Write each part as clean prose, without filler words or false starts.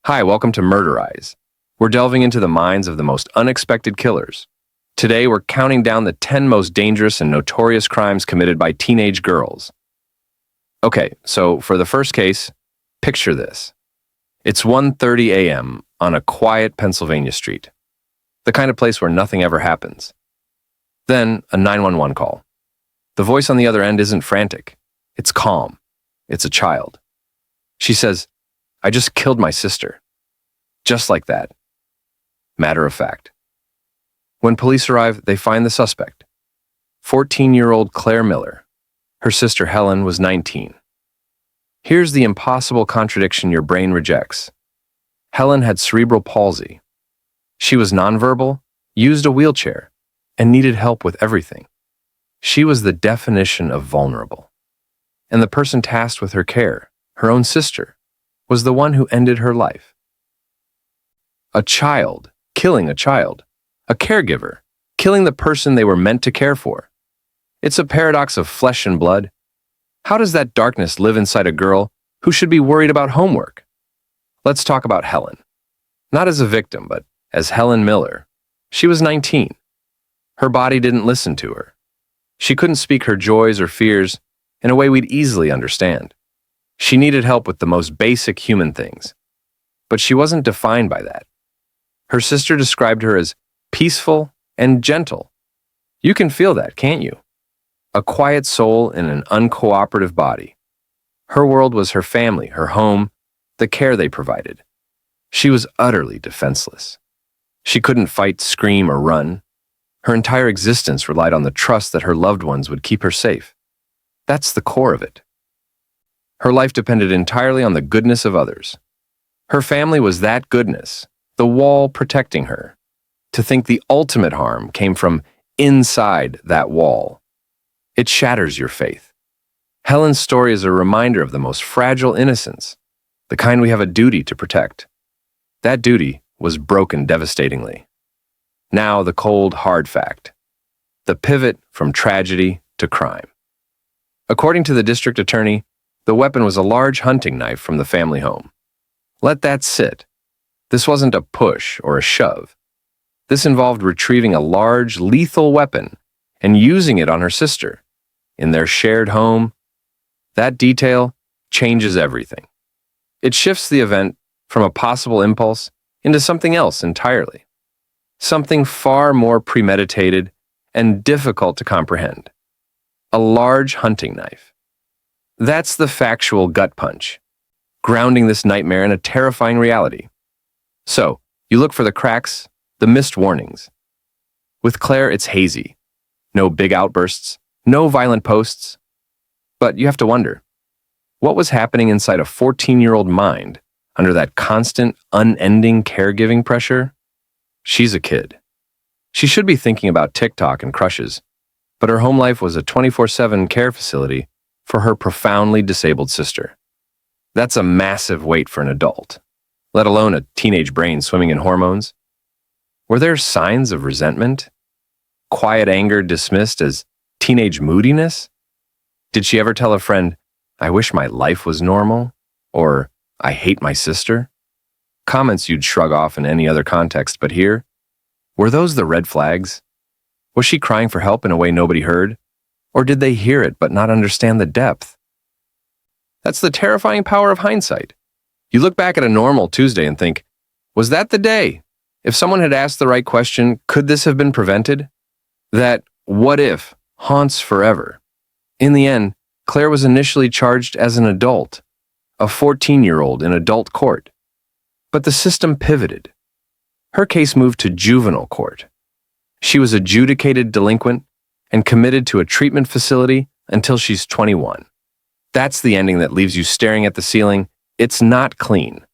Hi, welcome to Murderize. We're delving into the minds of the most unexpected killers. Today, we're counting down the 10 most dangerous and notorious crimes committed by teenage girls. Okay, so for the first case, picture this. It's 1:30 a.m. on a quiet Pennsylvania street, the kind of place where nothing ever happens. Then, a 911 call. The voice on the other end isn't frantic. It's calm. It's a child. She says, "I just killed my sister." Just like that. Matter of fact. When police arrive, they find the suspect. 14-year-old Claire Miller. Her sister Helen was 19. Here's the impossible contradiction your brain rejects. Helen had cerebral palsy. She was nonverbal, used a wheelchair, and needed help with everything. She was the definition of vulnerable. And the person tasked with her care, her own sister, was the one who ended her life. A child killing a child. A caregiver killing the person they were meant to care for. It's a paradox of flesh and blood. How does that darkness live inside a girl who should be worried about homework? Let's talk about Helen. Not as a victim, but as Helen Miller. She was 19. Her body didn't listen to her. She couldn't speak her joys or fears in a way we'd easily understand. She needed help with the most basic human things. But she wasn't defined by that. Her sister described her as peaceful and gentle. You can feel that, can't you? A quiet soul in an uncooperative body. Her world was her family, her home, the care they provided. She was utterly defenseless. She couldn't fight, scream, or run. Her entire existence relied on the trust that her loved ones would keep her safe. That's the core of it. Her life depended entirely on the goodness of others. Her family was that goodness, the wall protecting her. To think the ultimate harm came from inside that wall. It shatters your faith. Helen's story is a reminder of the most fragile innocence, the kind we have a duty to protect. That duty was broken devastatingly. Now the cold, hard fact. The pivot from tragedy to crime. According to the district attorney, the weapon was a large hunting knife from the family home. Let that sit. This wasn't a push or a shove. This involved retrieving a large, lethal weapon and using it on her sister. In their shared home, that detail changes everything. It shifts the event from a possible impulse into something else entirely. Something far more premeditated and difficult to comprehend. A large hunting knife. That's the factual gut punch, grounding this nightmare in a terrifying reality. So, you look for the cracks, the missed warnings. With Claire, it's hazy. No big outbursts, no violent posts. But you have to wonder, what was happening inside a 14-year-old mind under that constant, unending caregiving pressure? She's a kid. She should be thinking about TikTok and crushes, but her home life was a 24/7 care facility for her profoundly disabled sister. That's a massive weight for an adult, let alone a teenage brain swimming in hormones. Were there signs of resentment? Quiet anger dismissed as teenage moodiness? Did she ever tell a friend, "I wish my life was normal," or "I hate my sister"? Comments you'd shrug off in any other context, but here? Were those the red flags? Was she crying for help in a way nobody heard? Or did they hear it but not understand the depth? That's the terrifying power of hindsight. You look back at a normal Tuesday and think, was that the day? If someone had asked the right question, could this have been prevented? That what if haunts forever. In the end, Claire was initially charged as an adult, a 14-year-old in adult court. But the system pivoted. Her case moved to juvenile court. She was adjudicated delinquent and committed to a treatment facility until she's 21. That's the ending that leaves you staring at the ceiling. It's not clean.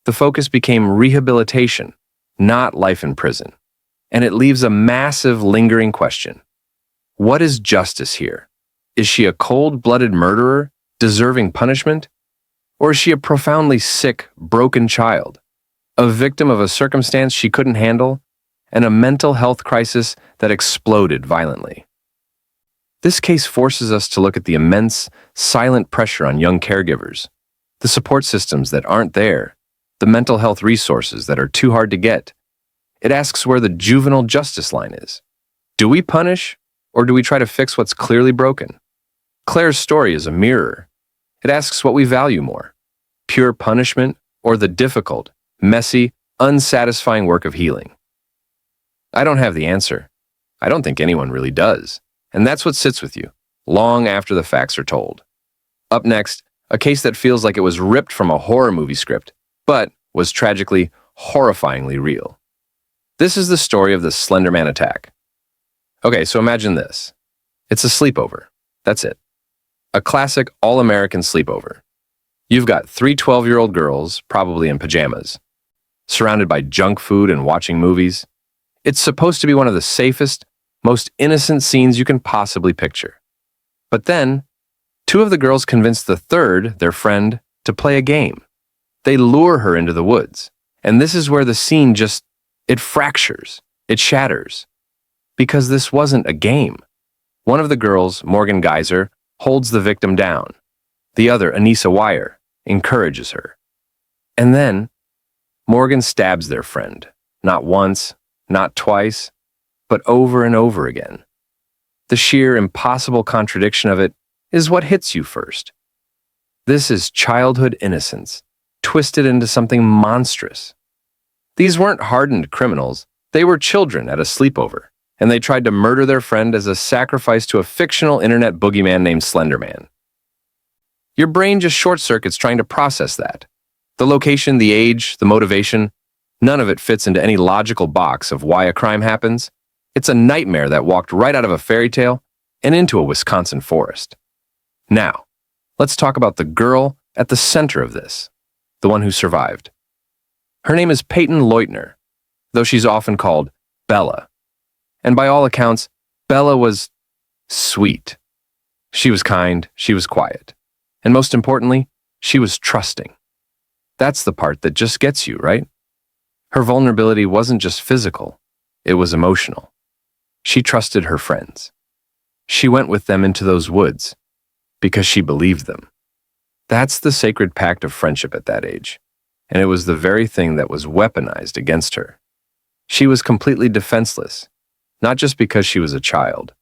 The focus became rehabilitation, not life in prison. And it leaves a massive lingering question. What is justice here? Is she a cold-blooded murderer, deserving punishment? Or is she a profoundly sick, broken child, a victim of a circumstance she couldn't handle, and a mental health crisis that exploded violently? This case forces us to look at the immense, silent pressure on young caregivers, the support systems that aren't there, the mental health resources that are too hard to get. It asks where the juvenile justice line is. Do we punish, or do we try to fix what's clearly broken? Claire's story is a mirror. It asks what we value more, pure punishment or the difficult, messy, unsatisfying work of healing. I don't have the answer. I don't think anyone really does. And that's what sits with you, long after the facts are told. Up next, a case that feels like it was ripped from a horror movie script, but was tragically, horrifyingly real. This is the story of the Slender Man attack. Okay, so imagine this. It's a sleepover. That's it. A classic all-American sleepover. You've got three 12-year-old girls, probably in pajamas, surrounded by junk food and watching movies. It's supposed to be one of the safest, most innocent scenes you can possibly picture. But then, two of the girls convince the third, their friend, to play a game. They lure her into the woods. And this is where the scene it fractures, it shatters. Because this wasn't a game. One of the girls, Morgan Geyser, holds the victim down. The other, Anissa Wire, encourages her. And then, Morgan stabs their friend. Not once, not twice, but over and over again. The sheer impossible contradiction of it is what hits you first. This is childhood innocence, twisted into something monstrous. These weren't hardened criminals. They were children at a sleepover, and they tried to murder their friend as a sacrifice to a fictional internet boogeyman named Slender Man. Your brain just short-circuits trying to process that. The location, the age, the motivation, none of it fits into any logical box of why a crime happens. It's a nightmare that walked right out of a fairy tale and into a Wisconsin forest. Now, let's talk about the girl at the center of this, the one who survived. Her name is Peyton Leutner, though she's often called Bella. And by all accounts, Bella was sweet. She was kind, she was quiet. And most importantly, she was trusting. That's the part that just gets you, right? Her vulnerability wasn't just physical, it was emotional. She trusted her friends. She went with them into those woods because she believed them. That's the sacred pact of friendship at that age, and it was the very thing that was weaponized against her. She was completely defenseless, not just because she was a child,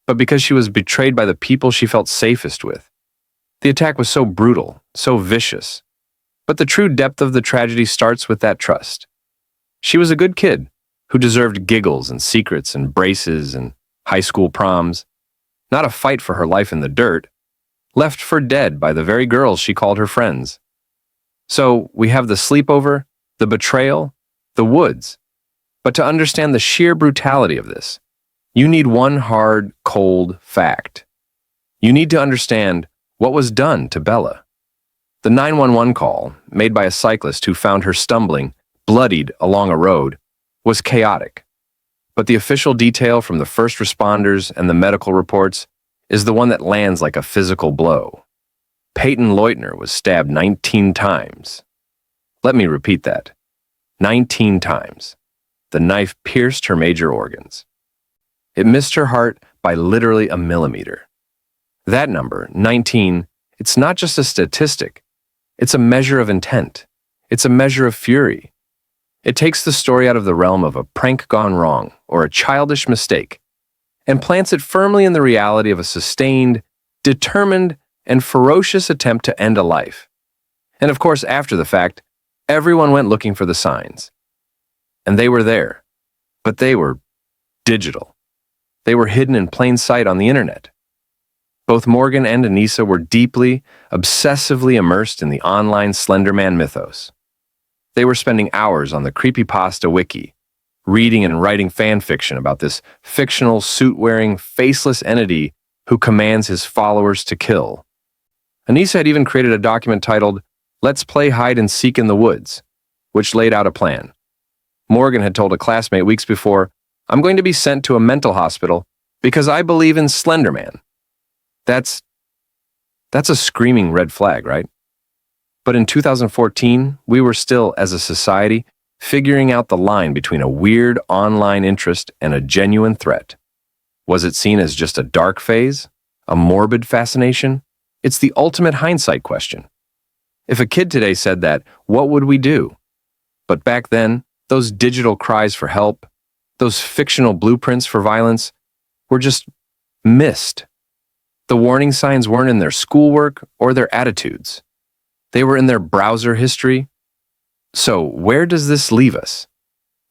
but because she was betrayed by the people she felt safest with. The attack was so brutal, so vicious, but the true depth of the tragedy starts with that trust. She was a good kid who deserved giggles and secrets and braces and high school proms, not a fight for her life in the dirt, left for dead by the very girls she called her friends. So we have the sleepover, the betrayal, the woods. But to understand the sheer brutality of this, you need one hard, cold fact. You need to understand what was done to Bella. The 911 call, made by a cyclist who found her stumbling, bloodied along a road, was chaotic. But the official detail from the first responders and the medical reports is the one that lands like a physical blow. Peyton Leutner was stabbed 19 times. Let me repeat that. 19 times. The knife pierced her major organs. It missed her heart by literally a millimeter. That number, 19, it's not just a statistic. It's a measure of intent. It's a measure of fury. It takes the story out of the realm of a prank gone wrong or a childish mistake and plants it firmly in the reality of a sustained, determined, and ferocious attempt to end a life. And of course, after the fact, everyone went looking for the signs. And they were there, but they were digital. They were hidden in plain sight on the internet. Both Morgan and Anissa were deeply, obsessively immersed in the online Slender Man mythos. They were spending hours on the creepypasta wiki, reading and writing fan fiction about this fictional, suit-wearing, faceless entity who commands his followers to kill. Anissa had even created a document titled, "Let's Play Hide and Seek in the Woods," which laid out a plan. Morgan had told a classmate weeks before, "I'm going to be sent to a mental hospital because I believe in Slender Man." That's a screaming red flag, right? But in 2014, we were still, as a society, figuring out the line between a weird online interest and a genuine threat. Was it seen as just a dark phase? A morbid fascination? It's the ultimate hindsight question. If a kid today said that, what would we do? But back then, those digital cries for help, those fictional blueprints for violence, were just missed. The warning signs weren't in their schoolwork or their attitudes. They were in their browser history. So, where does this leave us?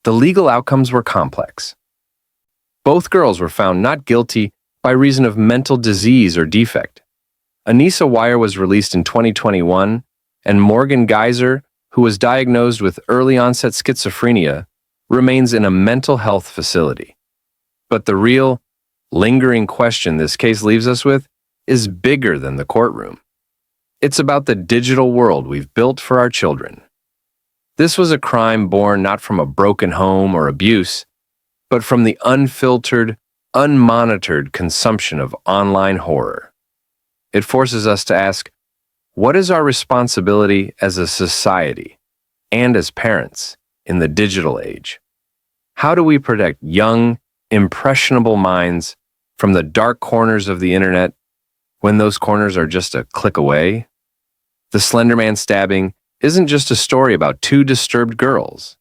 The legal outcomes were complex. Both girls were found not guilty by reason of mental disease or defect. Anissa Weier was released in 2021, and Morgan Geyser, who was diagnosed with early-onset schizophrenia, remains in a mental health facility. But the real, lingering question this case leaves us with is bigger than the courtroom. It's about the digital world we've built for our children. This was a crime born not from a broken home or abuse, but from the unfiltered, unmonitored consumption of online horror. It forces us to ask, what is our responsibility as a society and as parents in the digital age? How do we protect young, impressionable minds from the dark corners of the internet when those corners are just a click away? The Slender Man stabbing isn't just a story about two disturbed girls.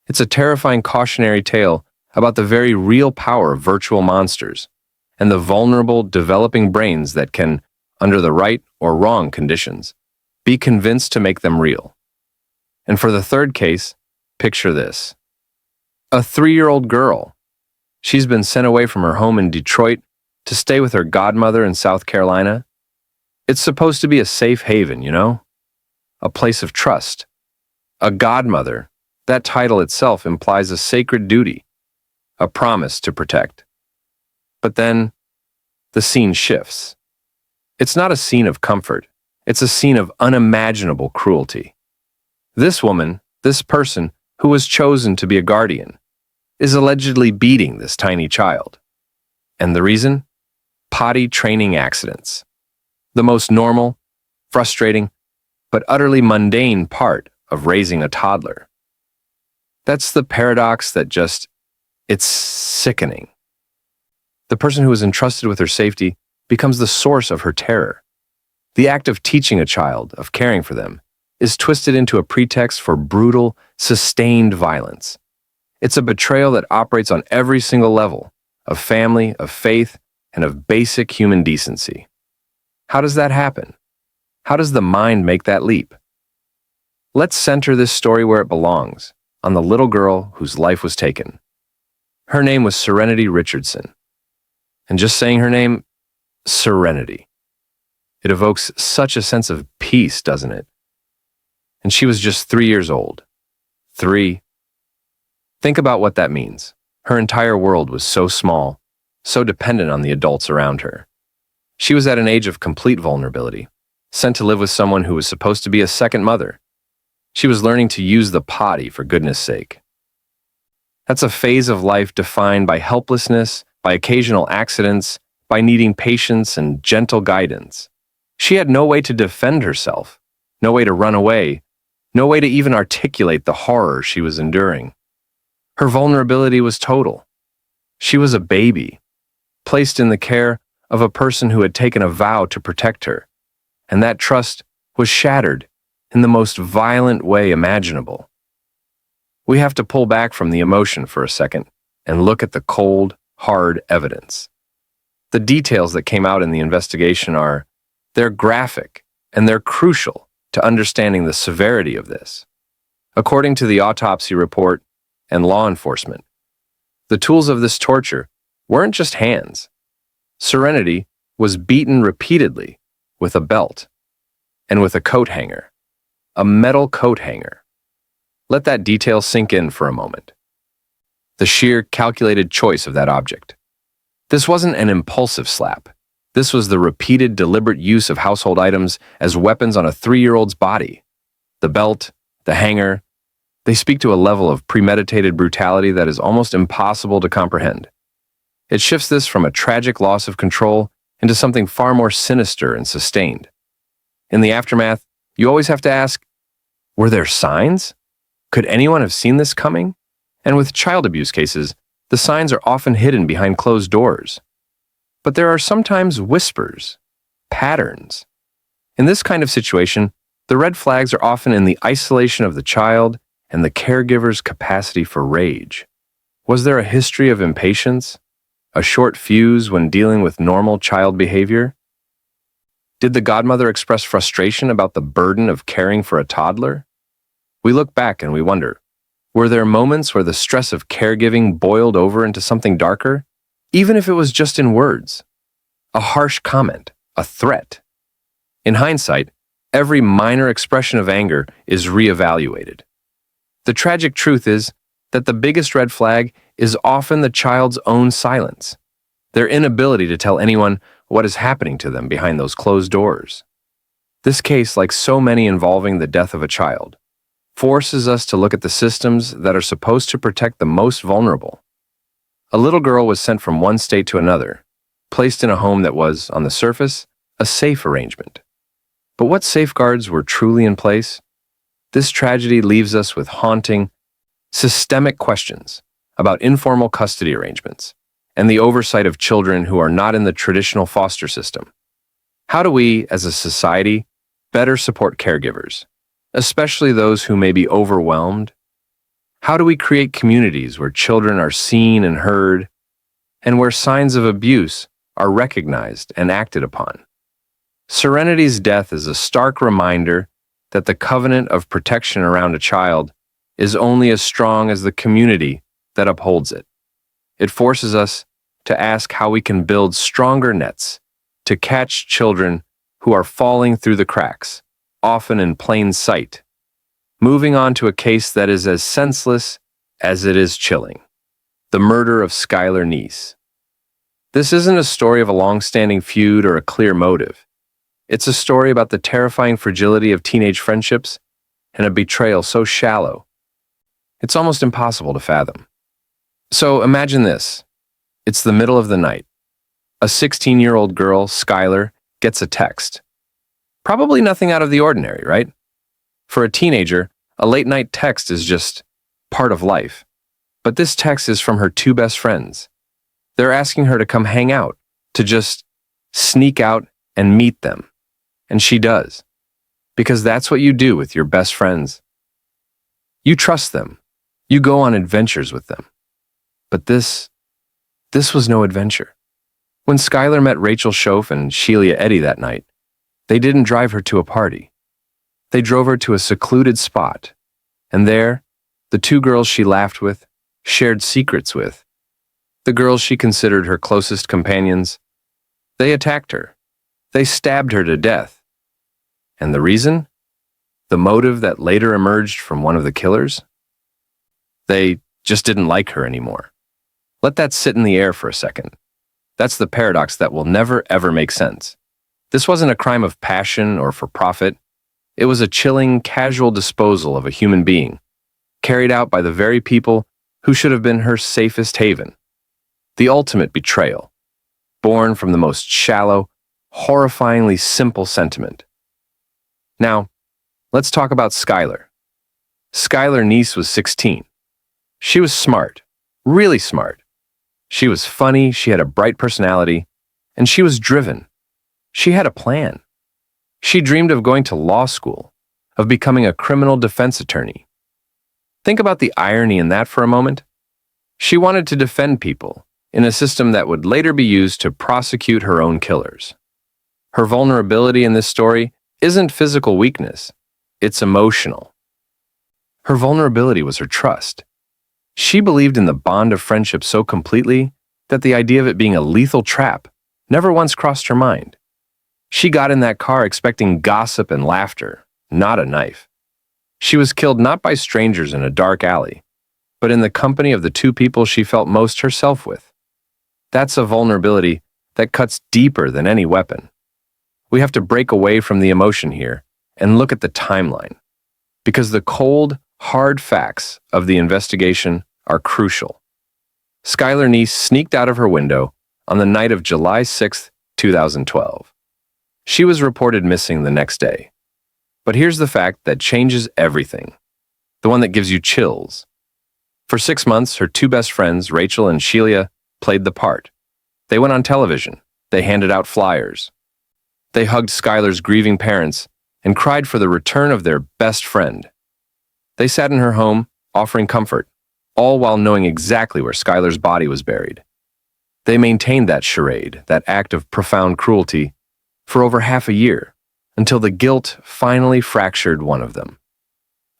It's a terrifying cautionary tale about the very real power of virtual monsters and the vulnerable, developing brains that can, under the right or wrong conditions, be convinced to make them real. And for the third case, picture this. A 3-year-old girl. She's been sent away from her home in Detroit to stay with her godmother in South Carolina. It's supposed to be a safe haven, you know? A place of trust. A godmother, that title itself implies a sacred duty, a promise to protect. But then, the scene shifts. It's not a scene of comfort. It's a scene of unimaginable cruelty. This woman, this person who was chosen to be a guardian, is allegedly beating this tiny child. And the reason? Potty training accidents. The most normal, frustrating, but utterly mundane part of raising a toddler. That's the paradox that it's sickening. The person who is entrusted with her safety becomes the source of her terror. The act of teaching a child, of caring for them, is twisted into a pretext for brutal, sustained violence. It's a betrayal that operates on every single level of family, of faith, and of basic human decency. How does that happen? How does the mind make that leap? Let's center this story where it belongs, on the little girl whose life was taken. Her name was Serenity Richardson. And just saying her name, Serenity. It evokes such a sense of peace, doesn't it? And she was just 3 years old. 3. Think about what that means. Her entire world was so small, so dependent on the adults around her. She was at an age of complete vulnerability, sent to live with someone who was supposed to be a second mother. She was learning to use the potty, for goodness sake. That's a phase of life defined by helplessness, by occasional accidents, by needing patience and gentle guidance. She had no way to defend herself, no way to run away, no way to even articulate the horror she was enduring. Her vulnerability was total. She was a baby, placed in the care of a person who had taken a vow to protect her, and that trust was shattered in the most violent way imaginable. We have to pull back from the emotion for a second and look at the cold, hard evidence. The details that came out in the investigation they're graphic and they're crucial to understanding the severity of this. According to the autopsy report and law enforcement, the tools of this torture weren't just hands. Serenity was beaten repeatedly with a belt and with a coat hanger, a metal coat hanger. Let that detail sink in for a moment. The sheer, calculated choice of that object. This wasn't an impulsive slap. This was the repeated, deliberate use of household items as weapons on a 3-year-old's body. The belt, the hanger, they speak to a level of premeditated brutality that is almost impossible to comprehend. It shifts this from a tragic loss of control into something far more sinister and sustained. In the aftermath, you always have to ask, were there signs? Could anyone have seen this coming? And with child abuse cases, the signs are often hidden behind closed doors. But there are sometimes whispers, patterns. In this kind of situation, the red flags are often in the isolation of the child and the caregiver's capacity for rage. Was there a history of impatience? A short fuse when dealing with normal child behavior? Did the godmother express frustration about the burden of caring for a toddler? We look back and we wonder, were there moments where the stress of caregiving boiled over into something darker, even if it was just in words? A harsh comment, a threat. In hindsight, every minor expression of anger is reevaluated. The tragic truth is that the biggest red flag is often the child's own silence, their inability to tell anyone what is happening to them behind those closed doors. This case, like so many involving the death of a child, forces us to look at the systems that are supposed to protect the most vulnerable. A little girl was sent from one state to another, placed in a home that was, on the surface, a safe arrangement. But what safeguards were truly in place? This tragedy leaves us with haunting, systemic questions about informal custody arrangements and the oversight of children who are not in the traditional foster system. How do we, as a society, better support caregivers, especially those who may be overwhelmed? How do we create communities where children are seen and heard, and where signs of abuse are recognized and acted upon? Serenity's death is a stark reminder that the covenant of protection around a child is only as strong as the community that upholds it. It forces us to ask how we can build stronger nets to catch children who are falling through the cracks, often in plain sight. Moving on to a case that is as senseless as it is chilling: the murder of Skylar Neese. This isn't a story of a long-standing feud or a clear motive. It's a story about the terrifying fragility of teenage friendships and a betrayal so shallow, it's almost impossible to fathom. So imagine this. It's the middle of the night. A 16-year-old girl, Skylar, gets a text. Probably nothing out of the ordinary, right? For a teenager, a late-night text is just part of life. But this text is from her two best friends. They're asking her to come hang out, to just sneak out and meet them. And she does. Because that's what you do with your best friends. You trust them. You go on adventures with them. But this was no adventure. When Skylar met Rachel Schoaf and Sheila Eddy that night, they didn't drive her to a party. They drove her to a secluded spot. And there, the two girls she laughed with, shared secrets with, the girls she considered her closest companions, they attacked her. They stabbed her to death. And the reason? The motive that later emerged from one of the killers? They just didn't like her anymore. Let that sit in the air for a second. That's the paradox that will never ever make sense. This wasn't a crime of passion or for profit. It was a chilling, casual disposal of a human being, carried out by the very people who should have been her safest haven. The ultimate betrayal, born from the most shallow, horrifyingly simple sentiment. Now, let's talk about Skylar. Skylar Neese was 16. She was smart, really smart. She was funny, she had a bright personality, and she was driven. She had a plan. She dreamed of going to law school, of becoming a criminal defense attorney. Think about the irony in that for a moment. She wanted to defend people in a system that would later be used to prosecute her own killers. Her vulnerability in this story isn't physical weakness, it's emotional. Her vulnerability was her trust. She believed in the bond of friendship so completely that the idea of it being a lethal trap never once crossed her mind. She got in that car expecting gossip and laughter, not a knife. She was killed not by strangers in a dark alley, but in the company of the two people she felt most herself with. That's a vulnerability that cuts deeper than any weapon. We have to break away from the emotion here and look at the timeline, because the cold, hard facts of the investigation are crucial. Skylar Neese sneaked out of her window on the night of July 6, 2012. She was reported missing the next day. But here's the fact that changes everything, the one that gives you chills. For 6 months, her two best friends, Rachel and Sheila, played the part. They went on television. They handed out flyers. They hugged Skylar's grieving parents and cried for the return of their best friend. They sat in her home, offering comfort, all while knowing exactly where Skylar's body was buried. They maintained that charade, that act of profound cruelty, for over half a year, until the guilt finally fractured one of them.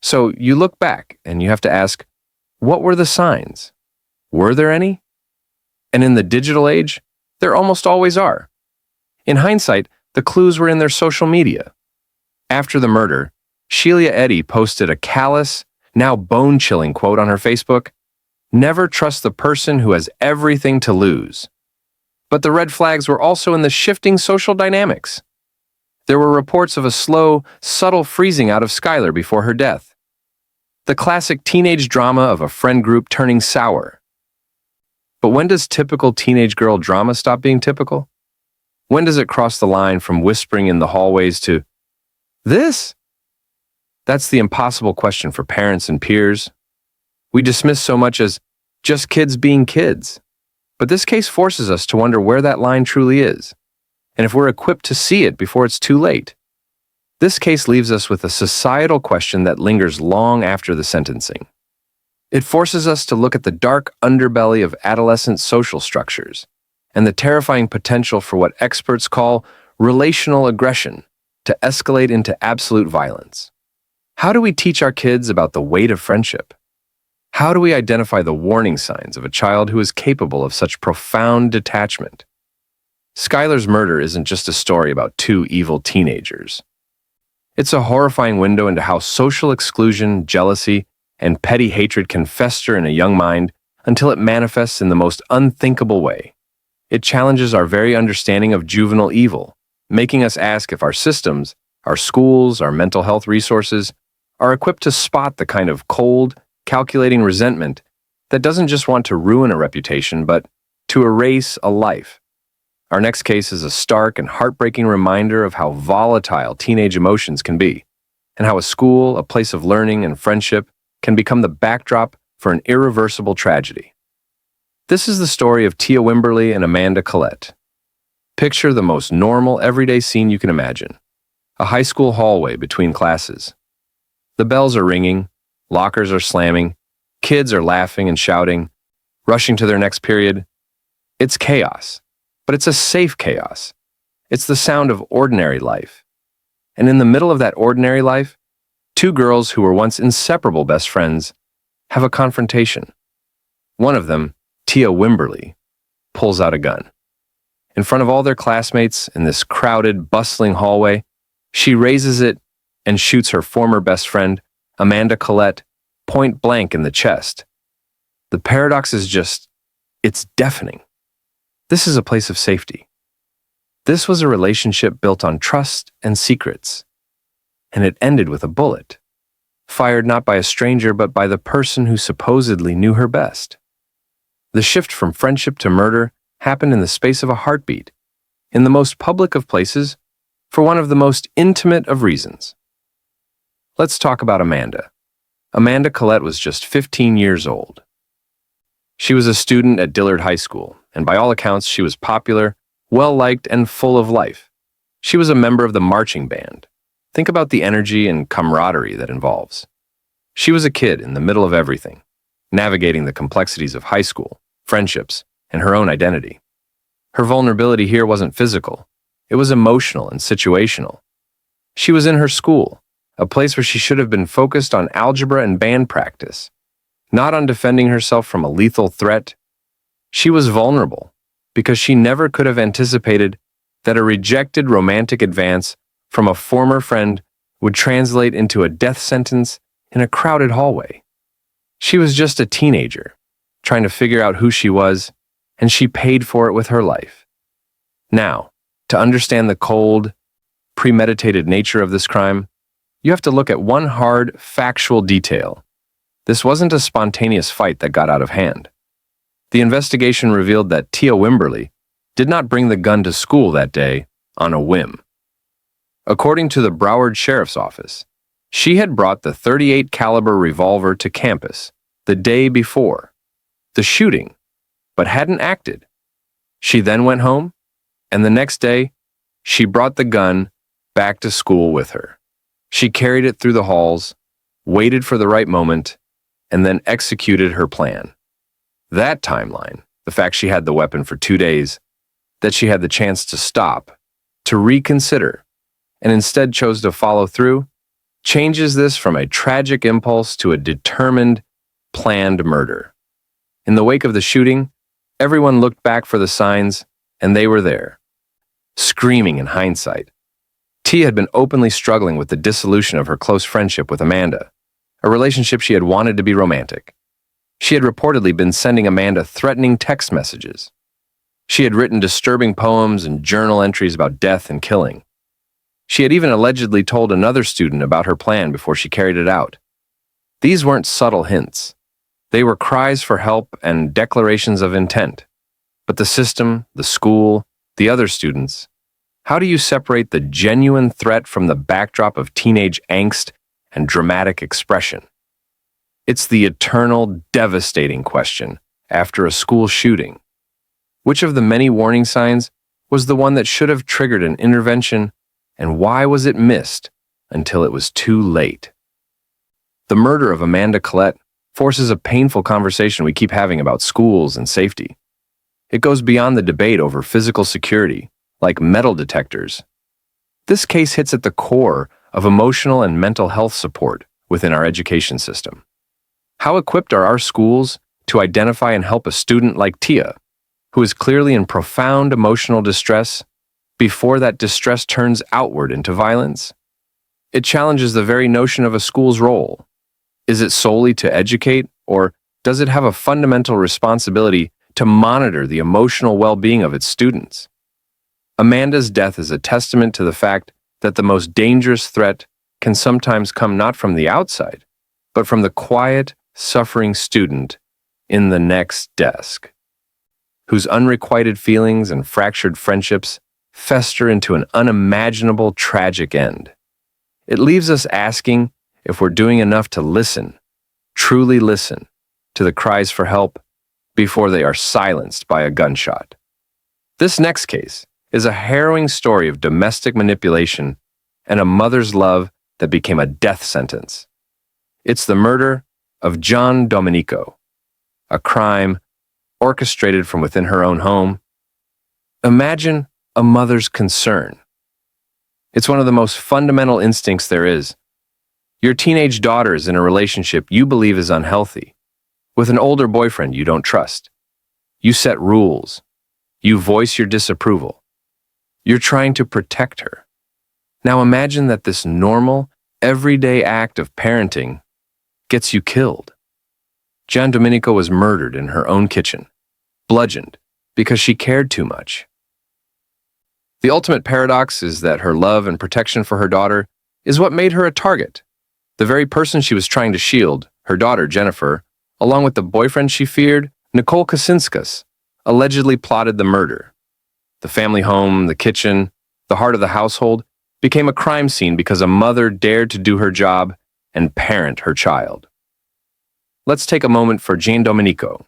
So you look back and you have to ask, what were the signs? Were there any? And in the digital age, there almost always are. In hindsight, the clues were in their social media. After the murder, Sheila Eddy posted a callous, now bone-chilling quote on her Facebook: "Never trust the person who has everything to lose." But the red flags were also in the shifting social dynamics. There were reports of a slow, subtle freezing out of Skylar before her death. The classic teenage drama of a friend group turning sour. But when does typical teenage girl drama stop being typical? When does it cross the line from whispering in the hallways to this? That's the impossible question for parents and peers. We dismiss so much as just kids being kids. But this case forces us to wonder where that line truly is, and if we're equipped to see it before it's too late. This case leaves us with a societal question that lingers long after the sentencing. It forces us to look at the dark underbelly of adolescent social structures and the terrifying potential for what experts call relational aggression to escalate into absolute violence. How do we teach our kids about the weight of friendship? How do we identify the warning signs of a child who is capable of such profound detachment? Skylar's murder isn't just a story about two evil teenagers. It's a horrifying window into how social exclusion, jealousy, and petty hatred can fester in a young mind until it manifests in the most unthinkable way. It challenges our very understanding of juvenile evil, making us ask if our systems, our schools, our mental health resources are equipped to spot the kind of cold, calculating resentment that doesn't just want to ruin a reputation, but to erase a life. Our next case is a stark and heartbreaking reminder of how volatile teenage emotions can be, and how a school, a place of learning and friendship, can become the backdrop for an irreversible tragedy. This is the story of Tia Wimberly and Amanda Collette. Picture the most normal, everyday scene you can imagine. A high school hallway between classes. The bells are ringing, lockers are slamming, kids are laughing and shouting, rushing to their next period. It's chaos, but it's a safe chaos. It's the sound of ordinary life. And in the middle of that ordinary life, two girls who were once inseparable best friends have a confrontation. One of them, Tia Wimberly, pulls out a gun. In front of all their classmates in this crowded, bustling hallway, she raises it and shoots her former best friend, Amanda Collette, point blank in the chest. The paradox is just, it's deafening. This is a place of safety. This was a relationship built on trust and secrets. And it ended with a bullet, fired not by a stranger but by the person who supposedly knew her best. The shift from friendship to murder happened in the space of a heartbeat, in the most public of places, for one of the most intimate of reasons. Let's talk about Amanda. Amanda Collette was just 15 years old. She was a student at Dillard High School, and by all accounts, she was popular, well-liked, and full of life. She was a member of the marching band. Think about the energy and camaraderie that involves. She was a kid in the middle of everything, navigating the complexities of high school, friendships, and her own identity. Her vulnerability here wasn't physical. It was emotional and situational. She was in her school, a place where she should have been focused on algebra and band practice, not on defending herself from a lethal threat. She was vulnerable because she never could have anticipated that a rejected romantic advance from a former friend would translate into a death sentence in a crowded hallway. She was just a teenager, trying to figure out who she was, and she paid for it with her life. Now, to understand the cold, premeditated nature of this crime, you have to look at one hard, factual detail. This wasn't a spontaneous fight that got out of hand. The investigation revealed that Tia Wimberly did not bring the gun to school that day on a whim. According to the Broward Sheriff's Office, she had brought the .38 caliber revolver to campus the day before the shooting, but hadn't acted. She then went home, and the next day, she brought the gun back to school with her. She carried it through the halls, waited for the right moment, and then executed her plan. That timeline, the fact she had the weapon for 2 days, that she had the chance to stop, to reconsider, and instead chose to follow through, changes this from a tragic impulse to a determined, planned murder. In the wake of the shooting, everyone looked back for the signs, and they were there. Screaming in hindsight, T had been openly struggling with the dissolution of her close friendship with Amanda, a relationship she had wanted to be romantic. She had reportedly been sending Amanda threatening text messages. She had written disturbing poems and journal entries about death and killing. She had even allegedly told another student about her plan before she carried it out. These weren't subtle hints. They were cries for help and declarations of intent. But the system, the school, the other students, how do you separate the genuine threat from the backdrop of teenage angst and dramatic expression? It's the eternal, devastating question after a school shooting. Which of the many warning signs was the one that should have triggered an intervention, and why was it missed until it was too late? The murder of Amanda Collette forces a painful conversation we keep having about schools and safety. It goes beyond the debate over physical security, like metal detectors. This case hits at the core of emotional and mental health support within our education system. How equipped are our schools to identify and help a student like Tia, who is clearly in profound emotional distress, before that distress turns outward into violence? It challenges the very notion of a school's role. Is it solely to educate, or does it have a fundamental responsibility to monitor the emotional well-being of its students? Amanda's death is a testament to the fact that the most dangerous threat can sometimes come not from the outside, but from the quiet, suffering student in the next desk, whose unrequited feelings and fractured friendships fester into an unimaginable tragic end. It leaves us asking if we're doing enough to listen, truly listen, to the cries for help before they are silenced by a gunshot. This next case is a harrowing story of domestic manipulation and a mother's love that became a death sentence. It's the murder of John Domenico, a crime orchestrated from within her own home. Imagine a mother's concern. It's one of the most fundamental instincts there is. Your teenage daughter is in a relationship you believe is unhealthy, with an older boyfriend you don't trust. You set rules. You voice your disapproval. You're trying to protect her. Now imagine that this normal, everyday act of parenting gets you killed. John Domenico was murdered in her own kitchen, bludgeoned, because she cared too much. The ultimate paradox is that her love and protection for her daughter is what made her a target. The very person she was trying to shield, her daughter Jennifer, along with the boyfriend she feared, Nicole Kacinskas, allegedly plotted the murder. The family home, the kitchen, the heart of the household became a crime scene because a mother dared to do her job and parent her child. Let's take a moment for Jane Domenico.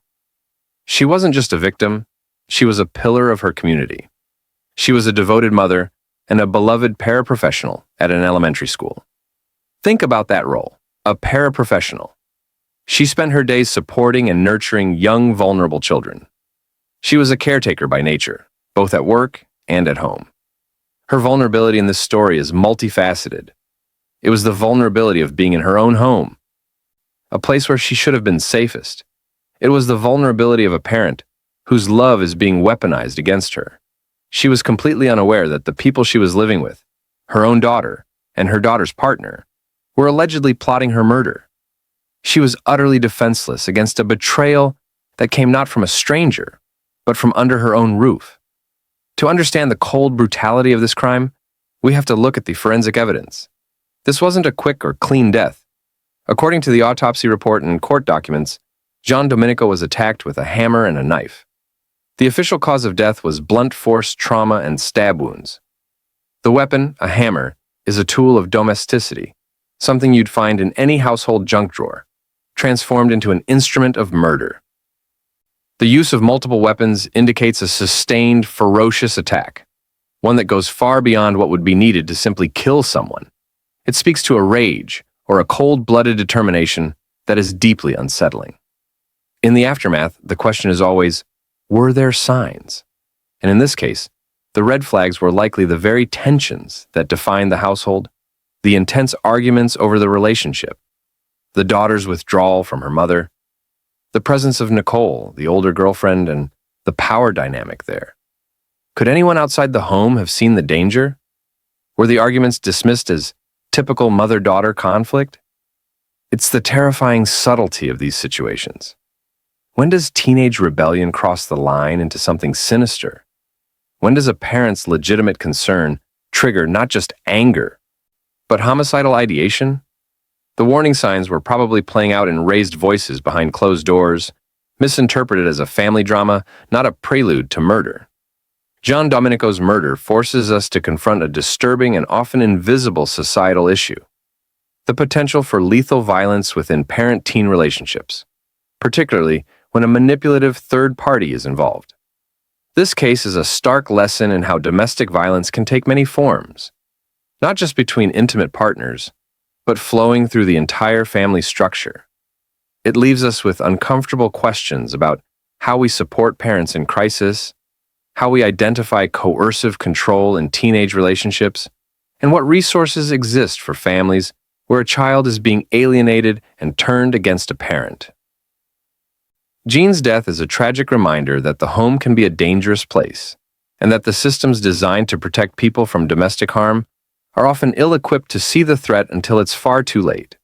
She wasn't just a victim, she was a pillar of her community. She was a devoted mother and a beloved paraprofessional at an elementary school. Think about that role, a paraprofessional. She spent her days supporting and nurturing young, vulnerable children. She was a caretaker by nature, both at work and at home. Her vulnerability in this story is multifaceted. It was the vulnerability of being in her own home, a place where she should have been safest. It was the vulnerability of a parent whose love is being weaponized against her. She was completely unaware that the people she was living with, her own daughter and her daughter's partner, were allegedly plotting her murder. She was utterly defenseless against a betrayal that came not from a stranger, but from under her own roof. To understand the cold brutality of this crime, we have to look at the forensic evidence. This wasn't a quick or clean death. According to the autopsy report and court documents, John Domenico was attacked with a hammer and a knife. The official cause of death was blunt force trauma and stab wounds. The weapon, a hammer, is a tool of domesticity, something you'd find in any household junk drawer, transformed into an instrument of murder. The use of multiple weapons indicates a sustained, ferocious attack, one that goes far beyond what would be needed to simply kill someone. It speaks to a rage or a cold-blooded determination that is deeply unsettling. In the aftermath, the question is always, were there signs? And in this case, the red flags were likely the very tensions that defined the household, the intense arguments over the relationship, the daughter's withdrawal from her mother, the presence of Nicole, the older girlfriend, and the power dynamic there. Could anyone outside the home have seen the danger? Were the arguments dismissed as typical mother-daughter conflict? It's the terrifying subtlety of these situations. When does teenage rebellion cross the line into something sinister? When does a parent's legitimate concern trigger not just anger, but homicidal ideation? The warning signs were probably playing out in raised voices behind closed doors, misinterpreted as a family drama, not a prelude to murder. John Domenico's murder forces us to confront a disturbing and often invisible societal issue: the potential for lethal violence within parent-teen relationships, particularly when a manipulative third party is involved. This case is a stark lesson in how domestic violence can take many forms, not just between intimate partners, but flowing through the entire family structure. It leaves us with uncomfortable questions about how we support parents in crisis, how we identify coercive control in teenage relationships, and what resources exist for families where a child is being alienated and turned against a parent. Jean's death is a tragic reminder that the home can be a dangerous place, and that the systems designed to protect people from domestic harm are often ill-equipped to see the threat until it's far too late.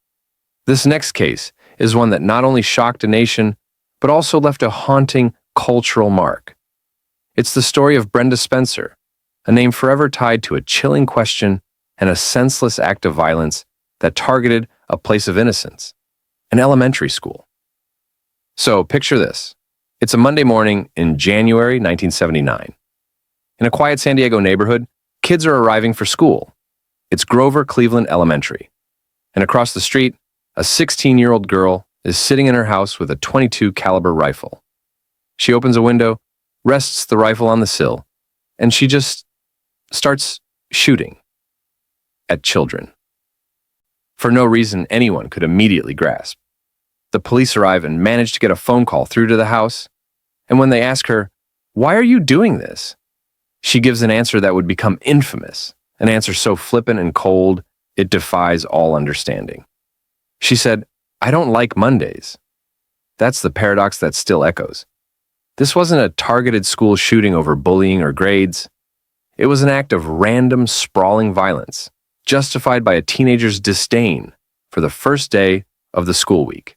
This next case is one that not only shocked a nation, but also left a haunting cultural mark. It's the story of Brenda Spencer, a name forever tied to a chilling question and a senseless act of violence that targeted a place of innocence, an elementary school. So picture this. It's a Monday morning in January 1979. In a quiet San Diego neighborhood, kids are arriving for school. It's Grover Cleveland Elementary. And across the street, a 16-year-old girl is sitting in her house with a .22 caliber rifle. She opens a window, rests the rifle on the sill, and she just starts shooting at children. For no reason anyone could immediately grasp. The police arrive and manage to get a phone call through to the house, and when they ask her, "Why are you doing this?" she gives an answer that would become infamous, an answer so flippant and cold it defies all understanding. She said, "I don't like Mondays." That's the paradox that still echoes. This wasn't a targeted school shooting over bullying or grades. It was an act of random, sprawling violence, justified by a teenager's disdain for the first day of the school week.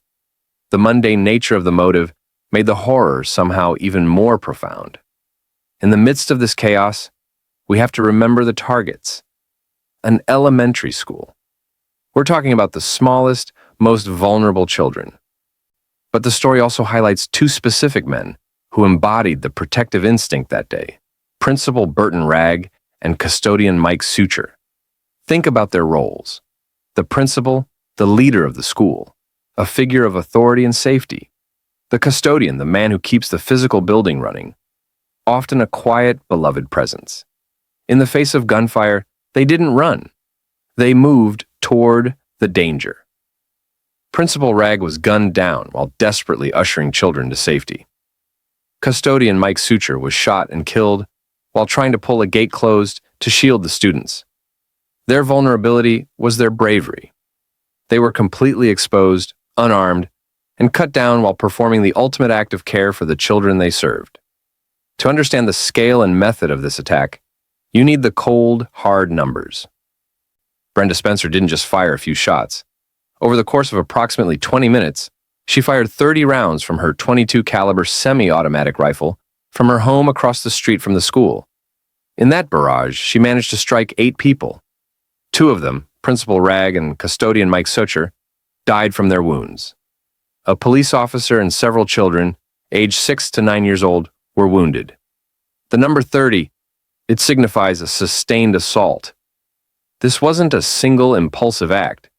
The mundane nature of the motive made the horror somehow even more profound. In the midst of this chaos, we have to remember the targets: an elementary school. We're talking about the smallest, most vulnerable children. But the story also highlights two specific men who embodied the protective instinct that day: Principal Burton Ragg and Custodian Mike Suture. Think about their roles. The principal, the leader of the school, a figure of authority and safety. The custodian, the man who keeps the physical building running, often a quiet, beloved presence. In the face of gunfire, they didn't run. They moved toward the danger. Principal Ragg was gunned down while desperately ushering children to safety. Custodian Mike Suture was shot and killed while trying to pull a gate closed to shield the students. Their vulnerability was their bravery. They were completely exposed, unarmed, and cut down while performing the ultimate act of care for the children they served. To understand the scale and method of this attack, you need the cold, hard numbers. Brenda Spencer didn't just fire a few shots. Over the course of approximately 20 minutes, she fired 30 rounds from her .22 caliber semi-automatic rifle from her home across the street from the school. In that barrage, she managed to strike 8 people. 2 of them, Principal Ragg and Custodian Mike Suture, died from their wounds. A police officer and several children, aged 6 to 9 years old, were wounded. The number 30, it signifies a sustained assault. This wasn't a single impulsive act.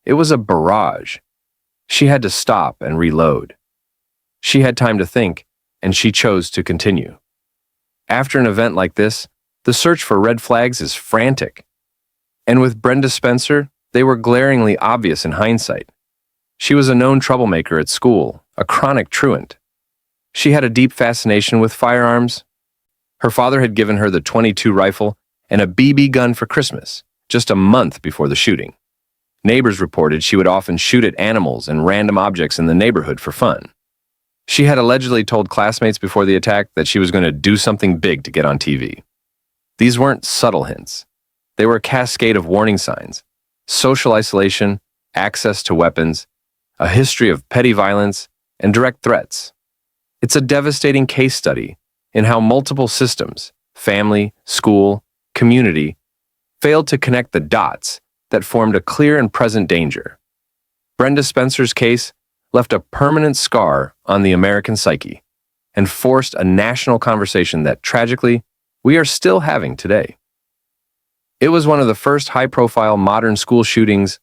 It was a barrage. She had to stop and reload. She had time to think, and she chose to continue. After an event like this, the search for red flags is frantic. And with Brenda Spencer, They were glaringly obvious in hindsight. She was a known troublemaker at school, a chronic truant. She had a deep fascination with firearms. Her father had given her the .22 rifle and a BB gun for Christmas, just a month before the shooting. Neighbors reported she would often shoot at animals and random objects in the neighborhood for fun. She had allegedly told classmates before the attack that she was going to do something big to get on TV. These weren't subtle hints. They were a cascade of warning signs: social isolation, access to weapons, a history of petty violence, and direct threats. It's a devastating case study in how multiple systems, family, school, community, failed to connect the dots that formed a clear and present danger. Brenda Spencer's case left a permanent scar on the American psyche and forced a national conversation that, tragically, we are still having today. It was one of the first high-profile modern school shootings,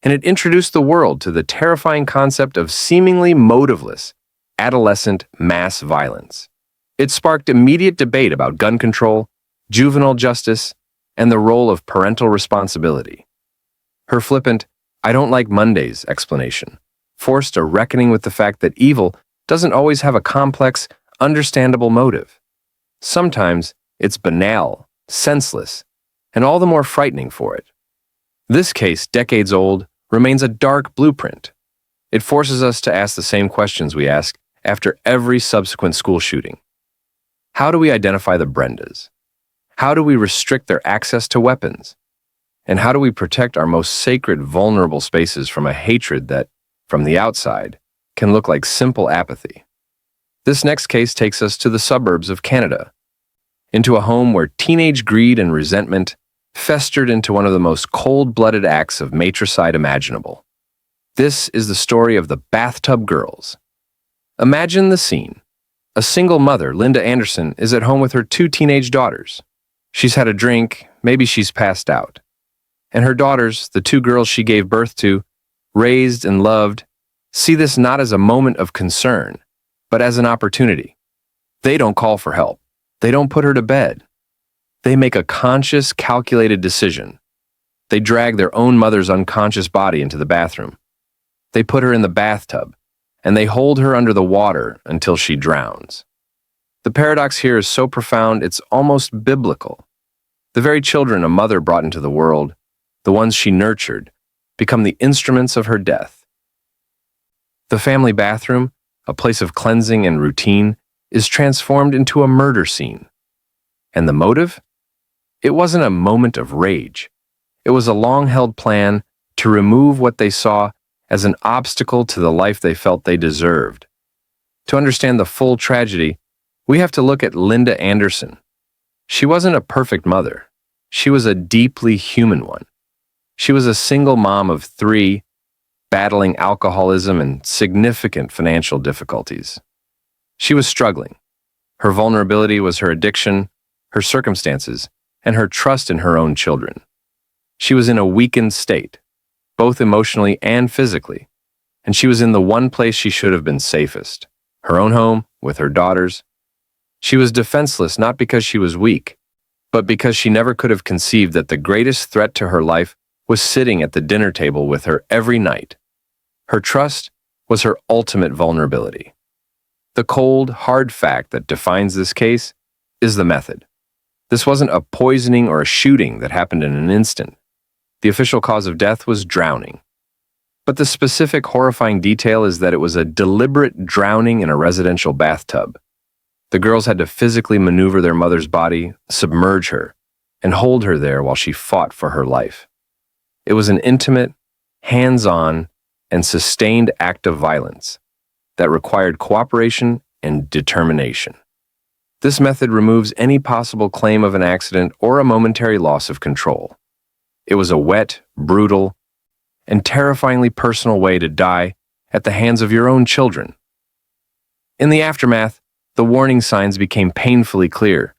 and it introduced the world to the terrifying concept of seemingly motiveless, adolescent mass violence. It sparked immediate debate about gun control, juvenile justice, and the role of parental responsibility. Her flippant, "I don't like Mondays" explanation forced a reckoning with the fact that evil doesn't always have a complex, understandable motive. Sometimes it's banal, senseless, and all the more frightening for it. This case, decades old, remains a dark blueprint. It forces us to ask the same questions we ask after every subsequent school shooting. How do we identify the Brendas? How do we restrict their access to weapons? And how do we protect our most sacred, vulnerable spaces from a hatred that, from the outside, can look like simple apathy? This next case takes us to the suburbs of Canada, into a home where teenage greed and resentment festered into one of the most cold-blooded acts of matricide imaginable. This is the story of the Bathtub Girls. Imagine the scene. A single mother, Linda Anderson, is at home with her two teenage daughters. She's had a drink, maybe she's passed out. And her daughters, the two girls she gave birth to, raised and loved, see this not as a moment of concern, but as an opportunity. They don't call for help. They don't put her to bed. They make a conscious, calculated decision. They drag their own mother's unconscious body into the bathroom. They put her in the bathtub, and they hold her under the water until she drowns. The paradox here is so profound it's almost biblical. The very children a mother brought into the world, the ones she nurtured, become the instruments of her death. The family bathroom, a place of cleansing and routine, is transformed into a murder scene. And the motive? It wasn't a moment of rage. It was a long-held plan to remove what they saw as an obstacle to the life they felt they deserved. To understand the full tragedy, we have to look at Linda Anderson. She wasn't a perfect mother. She was a deeply human one. She was a single mom of 3, battling alcoholism and significant financial difficulties. She was struggling. Her vulnerability was her addiction, her circumstances, and her trust in her own children. She was in a weakened state, both emotionally and physically, and she was in the one place she should have been safest, her own home with her daughters. She was defenseless not because she was weak, but because she never could have conceived that the greatest threat to her life was sitting at the dinner table with her every night. Her trust was her ultimate vulnerability. The cold, hard fact that defines this case is the method. This wasn't a poisoning or a shooting that happened in an instant. The official cause of death was drowning. But the specific horrifying detail is that it was a deliberate drowning in a residential bathtub. The girls had to physically maneuver their mother's body, submerge her, and hold her there while she fought for her life. It was an intimate, hands-on, and sustained act of violence that required cooperation and determination. This method removes any possible claim of an accident or a momentary loss of control. It was a wet, brutal, and terrifyingly personal way to die at the hands of your own children. In the aftermath, the warning signs became painfully clear.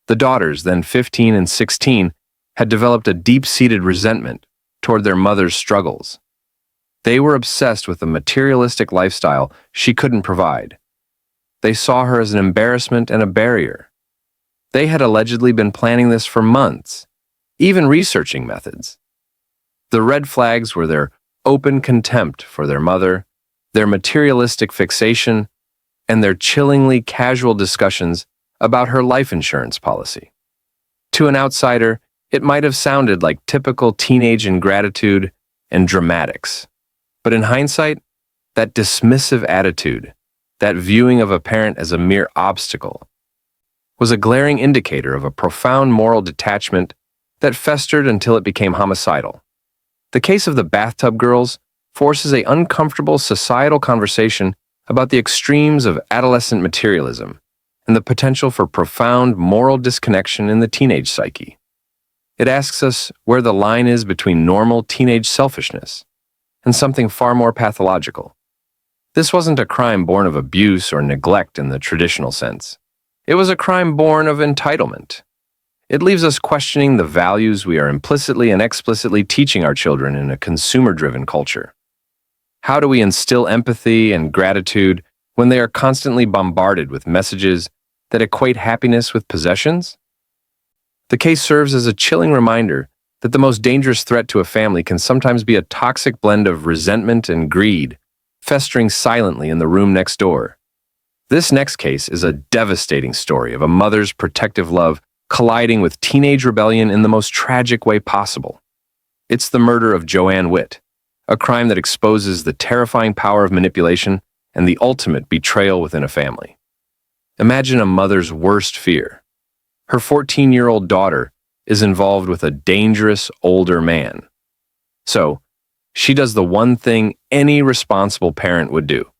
The daughters, then 15 and 16, had developed a deep-seated resentment toward their mother's struggles. They were obsessed with a materialistic lifestyle she couldn't provide. They saw her as an embarrassment and a barrier. They had allegedly been planning this for months, even researching methods. The red flags were their open contempt for their mother, their materialistic fixation, and their chillingly casual discussions about her life insurance policy. To an outsider, it might have sounded like typical teenage ingratitude and dramatics. But in hindsight, that dismissive attitude, that viewing of a parent as a mere obstacle, was a glaring indicator of a profound moral detachment that festered until it became homicidal. The case of the bathtub girls forces an uncomfortable societal conversation about the extremes of adolescent materialism and the potential for profound moral disconnection in the teenage psyche. It asks us where the line is between normal teenage selfishness and something far more pathological. This wasn't a crime born of abuse or neglect in the traditional sense. It was a crime born of entitlement. It leaves us questioning the values we are implicitly and explicitly teaching our children in a consumer-driven culture. How do we instill empathy and gratitude when they are constantly bombarded with messages that equate happiness with possessions? The case serves as a chilling reminder that the most dangerous threat to a family can sometimes be a toxic blend of resentment and greed, festering silently in the room next door. This next case is a devastating story of a mother's protective love colliding with teenage rebellion in the most tragic way possible. It's the murder of Joanne Witt, a crime that exposes the terrifying power of manipulation and the ultimate betrayal within a family. Imagine a mother's worst fear. Her 14-year-old daughter is involved with a dangerous older man. So, she does the one thing any responsible parent would do.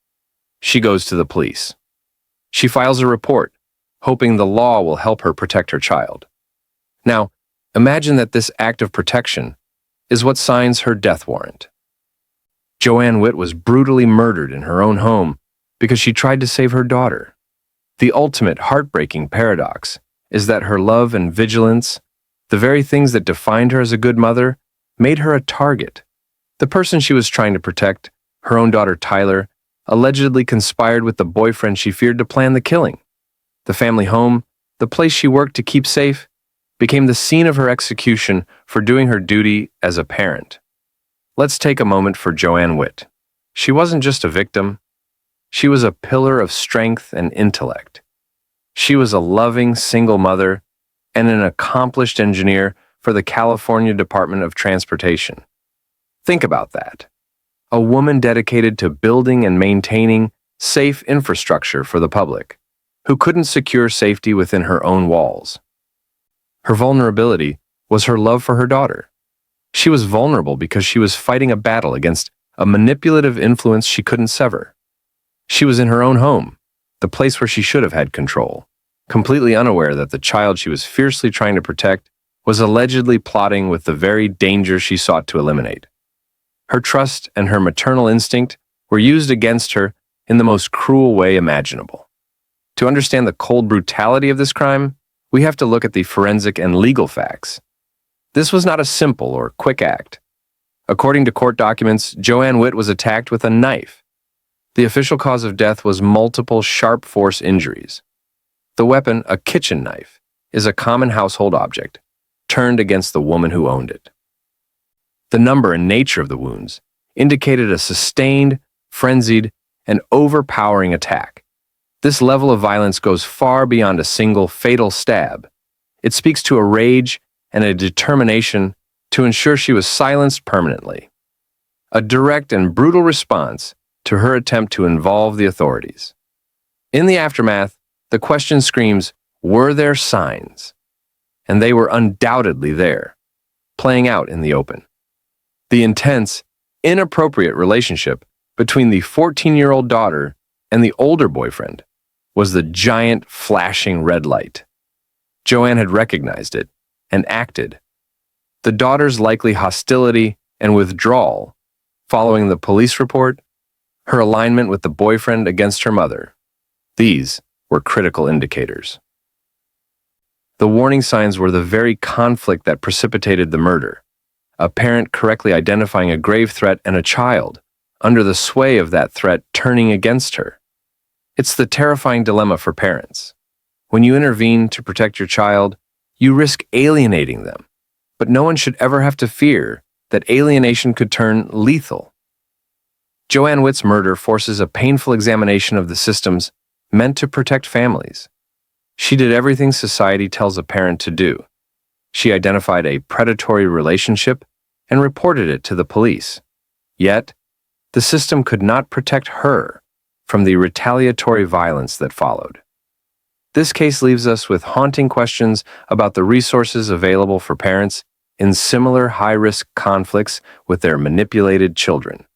She goes to the police. She files a report, hoping the law will help her protect her child. Now, imagine that this act of protection is what signs her death warrant. Joanne Witt was brutally murdered in her own home because she tried to save her daughter. The ultimate heartbreaking paradox is that her love and vigilance, the very things that defined her as a good mother, made her a target. The person she was trying to protect, her own daughter Tyler, allegedly conspired with the boyfriend she feared to plan the killing. The family home, the place she worked to keep safe, became the scene of her execution for doing her duty as a parent. Let's take a moment for Joanne Witt. She wasn't just a victim. She was a pillar of strength and intellect. She was a loving single mother and an accomplished engineer for the California Department of Transportation. Think about that. A woman dedicated to building and maintaining safe infrastructure for the public, who couldn't secure safety within her own walls. Her vulnerability was her love for her daughter. She was vulnerable because she was fighting a battle against a manipulative influence she couldn't sever. She was in her own home, the place where she should have had control, completely unaware that the child she was fiercely trying to protect was allegedly plotting with the very danger she sought to eliminate. Her trust and her maternal instinct were used against her in the most cruel way imaginable. To understand the cold brutality of this crime, we have to look at the forensic and legal facts. This was not a simple or quick act. According to court documents, Joanne Witt was attacked with a knife. The official cause of death was multiple sharp force injuries. The weapon, a kitchen knife, is a common household object, turned against the woman who owned it. The number and nature of the wounds indicated a sustained, frenzied, and overpowering attack. This level of violence goes far beyond a single fatal stab. It speaks to a rage and a determination to ensure she was silenced permanently. A direct and brutal response to her attempt to involve the authorities. In the aftermath, the question screams, were there signs? And they were undoubtedly there, playing out in the open. The intense, inappropriate relationship between the 14-year-old daughter and the older boyfriend was the giant flashing red light. Joanne had recognized it and acted. The daughter's likely hostility and withdrawal following the police report, her alignment with the boyfriend against her mother. These were critical indicators. The warning signs were the very conflict that precipitated the murder. A parent correctly identifying a grave threat and a child, under the sway of that threat, turning against her. It's the terrifying dilemma for parents. When you intervene to protect your child, you risk alienating them, but no one should ever have to fear that alienation could turn lethal. Joanne Witt's murder forces a painful examination of the systems meant to protect families. She did everything society tells a parent to do. She identified a predatory relationship and reported it to the police. Yet, the system could not protect her from the retaliatory violence that followed. This case leaves us with haunting questions about the resources available for parents in similar high-risk conflicts with their manipulated children.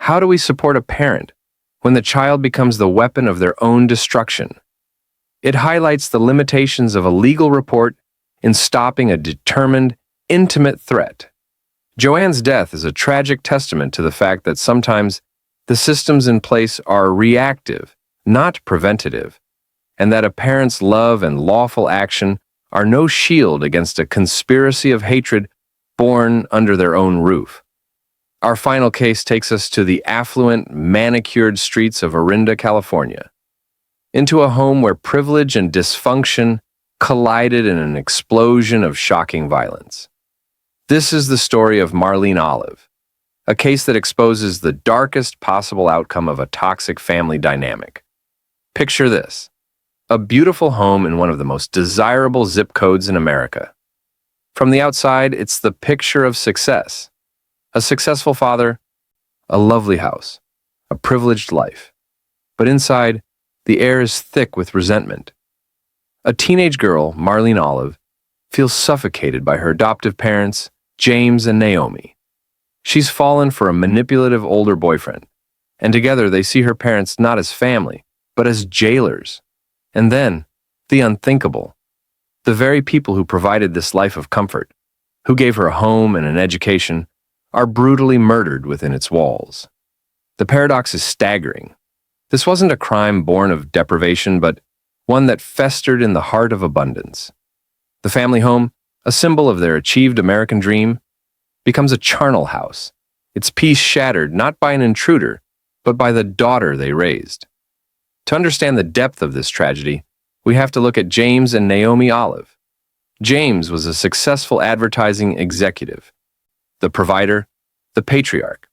How do we support a parent when the child becomes the weapon of their own destruction? It highlights the limitations of a legal report in stopping a determined, intimate threat. Joanne's death is a tragic testament to the fact that sometimes the systems in place are reactive, not preventative, and that a parent's love and lawful action are no shield against a conspiracy of hatred born under their own roof. Our final case takes us to the affluent, manicured streets of Orinda, California, into a home where privilege and dysfunction collided in an explosion of shocking violence. This is the story of Marlene Olive, a case that exposes the darkest possible outcome of a toxic family dynamic. Picture this: a beautiful home in one of the most desirable zip codes in America. From the outside, it's the picture of success. A successful father, a lovely house, a privileged life. But inside, the air is thick with resentment. A teenage girl, Marlene Olive, feels suffocated by her adoptive parents, James and Naomi. She's fallen for a manipulative older boyfriend, and together they see her parents not as family, but as jailers. And then, the unthinkable. The very people who provided this life of comfort, who gave her a home and an education, are brutally murdered within its walls. The paradox is staggering. This wasn't a crime born of deprivation, but one that festered in the heart of abundance. The family home, a symbol of their achieved American dream, becomes a charnel house, its peace shattered not by an intruder, but by the daughter they raised. To understand the depth of this tragedy, we have to look at James and Naomi Olive. James was a successful advertising executive, the provider, the patriarch.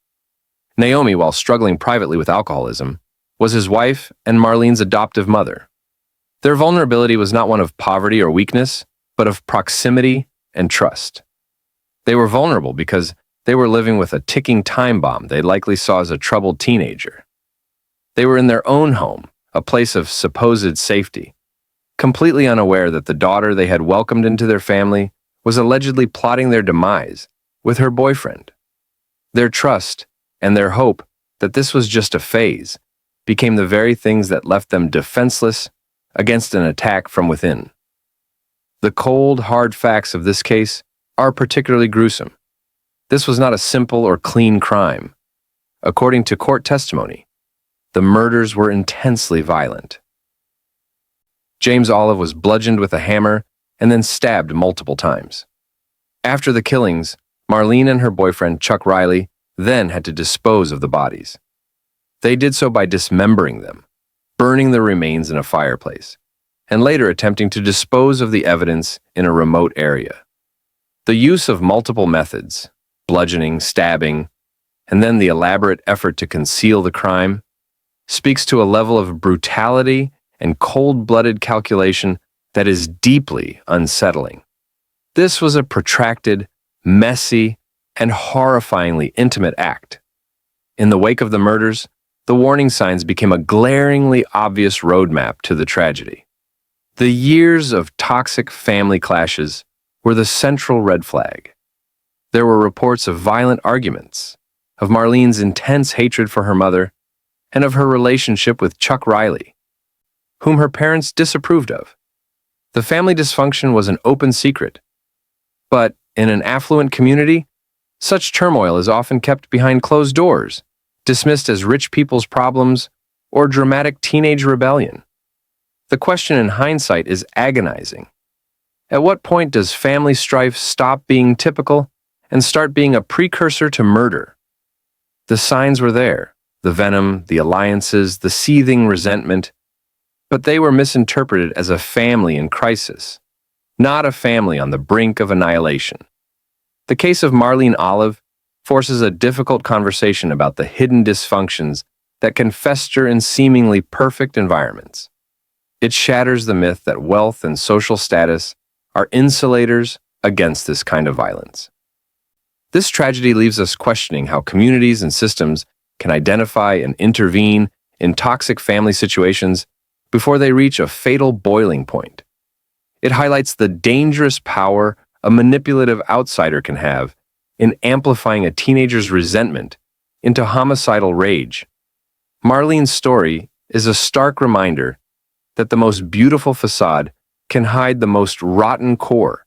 Naomi, while struggling privately with alcoholism, was his wife and Marlene's adoptive mother. Their vulnerability was not one of poverty or weakness, but of proximity and trust. They were vulnerable because they were living with a ticking time bomb they likely saw as a troubled teenager. They were in their own home, a place of supposed safety, completely unaware that the daughter they had welcomed into their family was allegedly plotting their demise with her boyfriend. Their trust and their hope that this was just a phase became the very things that left them defenseless against an attack from within. The cold, hard facts of this case are particularly gruesome. This was not a simple or clean crime. According to court testimony, the murders were intensely violent. James Olive was bludgeoned with a hammer and then stabbed multiple times. After the killings, Marlene and her boyfriend, Chuck Riley, then had to dispose of the bodies. They did so by dismembering them, burning the remains in a fireplace, and later attempting to dispose of the evidence in a remote area. The use of multiple methods, bludgeoning, stabbing, and then the elaborate effort to conceal the crime, speaks to a level of brutality and cold-blooded calculation that is deeply unsettling. This was a protracted, messy, and horrifyingly intimate act. In the wake of the murders, the warning signs became a glaringly obvious roadmap to the tragedy. The years of toxic family clashes were the central red flag. There were reports of violent arguments, of Marlene's intense hatred for her mother, and of her relationship with Chuck Riley, whom her parents disapproved of. The family dysfunction was an open secret. But in an affluent community, such turmoil is often kept behind closed doors, dismissed as rich people's problems or dramatic teenage rebellion. The question in hindsight is agonizing. At what point does family strife stop being typical and start being a precursor to murder? The signs were there, the venom, the alliances, the seething resentment, but they were misinterpreted as a family in crisis, not a family on the brink of annihilation. The case of Marlene Olive forces a difficult conversation about the hidden dysfunctions that can fester in seemingly perfect environments. It shatters the myth that wealth and social status are insulators against this kind of violence. This tragedy leaves us questioning how communities and systems can identify and intervene in toxic family situations before they reach a fatal boiling point. It highlights the dangerous power a manipulative outsider can have in amplifying a teenager's resentment into homicidal rage. Marlene's story is a stark reminder that the most beautiful facade can hide the most rotten core,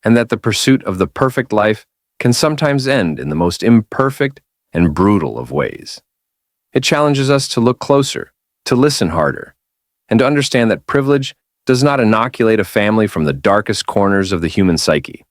and that the pursuit of the perfect life can sometimes end in the most imperfect and brutal of ways. It challenges us to look closer, to listen harder, and to understand that privilege does not inoculate a family from the darkest corners of the human psyche.